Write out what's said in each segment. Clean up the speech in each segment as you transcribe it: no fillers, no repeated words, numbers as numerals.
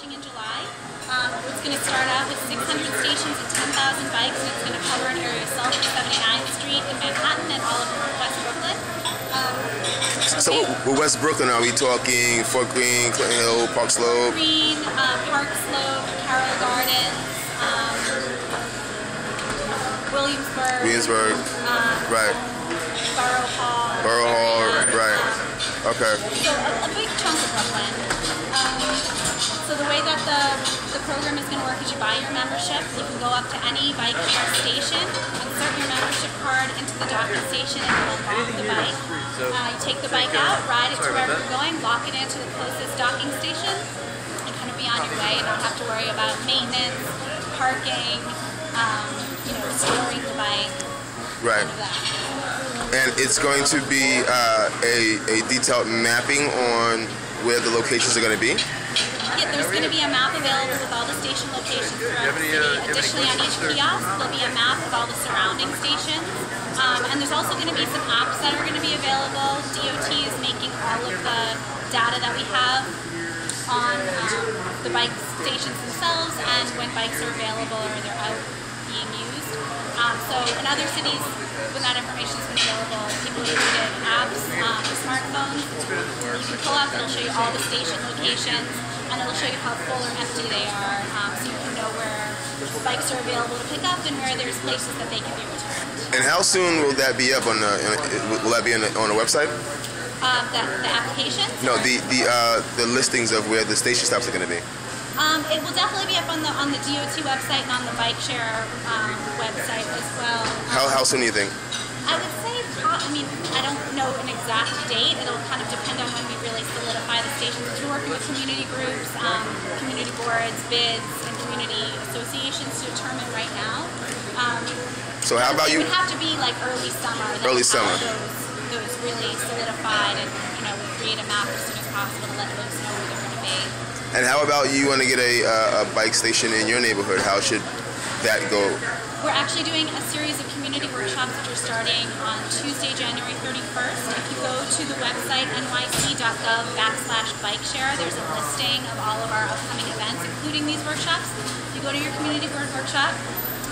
launching in July. It's going to start out with 600 stations and 10,000 bikes, and it's going to cover an area south of 79th Street in Manhattan and all of West Brooklyn. So with West Brooklyn, are we talking Fort Greene, Clinton Hill, Park Slope? Green, Park Slope, Carroll Gardens, Williamsburg, right. Borough Hall, right. Okay. So a big chunk of Brooklyn. So the way that the program is going to work is you buy your membership. You can go up to any bike share station, insert your membership card into the docking station, and it will lock the bike. You take the bike out, ride it to wherever you're going, lock it into the closest docking station, and kind of be on your way and not have to worry about maintenance, parking, storing the bike. Right. And it's going to be a detailed mapping on where the locations are going to be? Yeah, there's going to be a map available with all the station locations throughout the city. Additionally, on each kiosk, there'll be a map of all the surrounding stations. And there's also going to be some apps that are going to be available. DOT is making all of the data that we have on the bike stations themselves and when bikes are available or they're out being used. So in other cities, when that information has been available, people included apps, smartphones. You can pull up and it'll show you all the station locations, and it'll show you how full or empty they are, so you can know where bikes are available to pick up and where there's places that they can be returned. And how soon will that be up on the website? The applications? No, the listings of where the station stops are going to be. It will definitely be up on the DOT website and on the Bike Share website as well. How soon do you think? I would say, I don't know an exact date. It'll kind of depend on when we really solidify the stations. We're working with community groups, community boards, bids, and community associations to determine right now. So how about you? It would have to be like early summer. Early summer. Those really solidified, and we create a map as soon as possible to let folks know where they're going to be. And how about you want to get a bike station in your neighborhood? How should that go? We're actually doing a series of community workshops which are starting on Tuesday, January 31st. If you go to the website nyc.gov/bike share, there's a listing of all of our upcoming events, including these workshops. If you go to your community board workshop,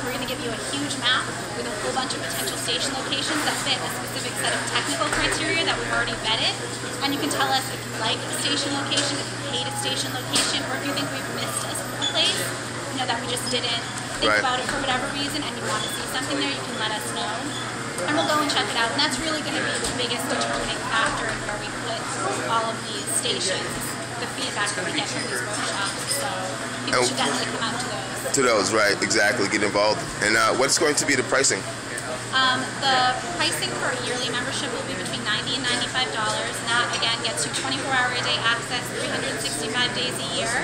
we're going to give you a huge map with a whole bunch of potential station locations that fit a specific set of technical criteria that we've already vetted. And you can tell us if you like a station location, if you hate a station location, or if you think we've missed a place, that we just didn't think about it for whatever reason, and you want to see something there, you can let us know. And we'll go and check it out. And that's really going to be the biggest determining factor in where we put all of these stations, the feedback that we get from these workshops. So people should definitely come out to those. To those, right, exactly, get involved. And what's going to be the pricing? The pricing for a yearly membership will be between $90 and $95, and that again gets you 24-hour-a-day access, 365 days a year,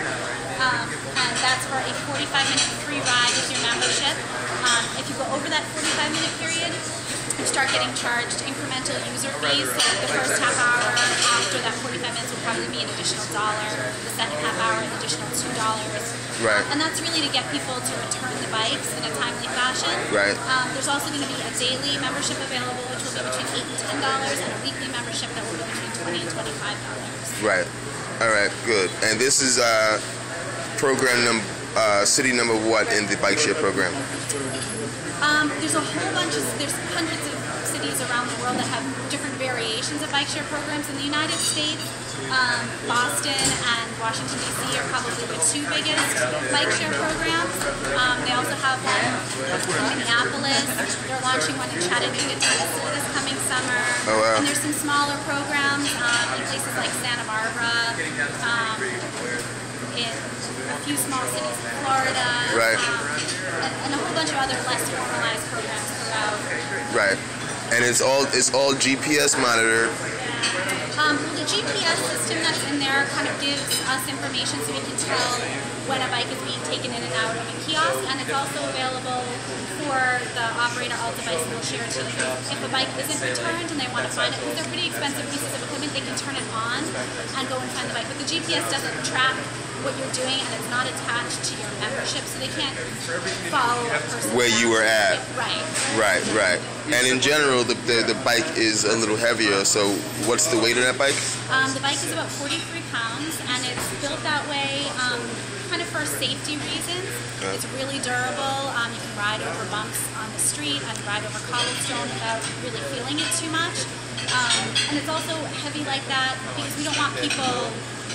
and that's for a 45-minute free ride with your membership. If you go over that 45-minute period, you start getting charged incremental user fees. So the first half hour after that 45 minutes will probably be an additional $1. The second half hour, an additional $2. Right. And that's really to get people to return the bikes in a timely fashion. Right. There's also going to be a daily membership available, which will be between $8 and $10, and a weekly membership that will be between $20 and $25. Right. All right. Good. And this is program city number what in the Bike Share program? There's a whole bunch there's hundreds of cities around the world that have different variations of bike share programs. In the United States, Boston and Washington, D.C. are probably the two biggest bike share programs. They also have one in Minneapolis. They're launching one in Chattanooga, Tennessee this coming summer. Oh, wow. And there's some smaller programs in places like Santa Barbara, in a few small cities in Florida, right. And a whole bunch of other less formalized programs throughout. Right. And it's all GPS monitored. The GPS system that's in there kind of gives us information so we can tell when a bike is being taken in and out of a kiosk, and it's also available for the operator Alta Bicycle Share team. If a bike isn't returned and they want to find it, because they're pretty expensive pieces of equipment, they can turn it on and go and find the bike. But the GPS doesn't track what you're doing, and it's not attached to your membership, so they can't follow a person where you were at. Right. And in general, the bike is a little heavier, so what's the weight of that bike? The bike is about 43 pounds, and it's built that way for safety reasons. It's really durable. You can ride over bumps on the street and ride over cobblestone without really feeling it too much. And it's also heavy like that because we don't want people,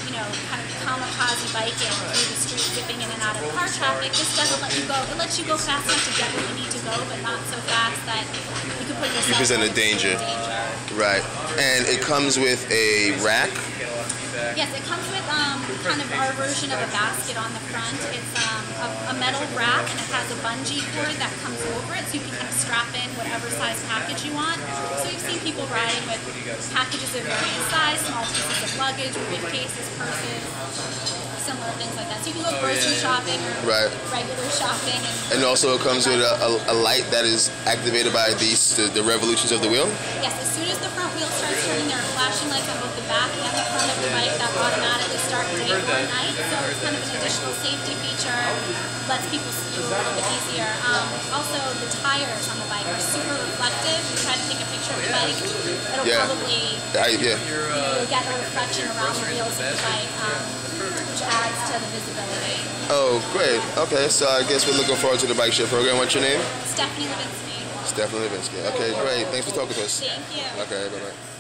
you know, kind of kamikaze biking through the street, zipping in and out of car traffic. This doesn't let you go. It lets you go fast enough to get where you need to go, but not so fast that you can put yourself in danger. Right. And it comes with a rack. Yes, it comes with kind of our version of a basket on the front. It's a metal rack, and it has a bungee cord that comes over it, so you can kind of strap in whatever size package you want. So we've seen people riding with packages of various size, small pieces of luggage, briefcases, purses, similar things like that. So you can go grocery shopping or regular shopping. And also it comes with a light that is activated by the revolutions of the wheel? Yes, as soon as the front wheel starts turning, there are flashing lights on both the back and the front of the bike that automatically start day or night. So it's kind of an additional safety feature, lets people see a little bit easier. Also, the tires on the bike are super reflective. You try to take a picture of the bike, it'll probably you'll get a reflection around the wheels of the bike, which adds to the visibility. Oh, great. Okay, so I guess we're looking forward to the Bike Share program. What's your name? Stephanie Levinsky. Stephanie Levinsky. Okay, great. Thanks for talking to us. Thank you. Okay, bye-bye.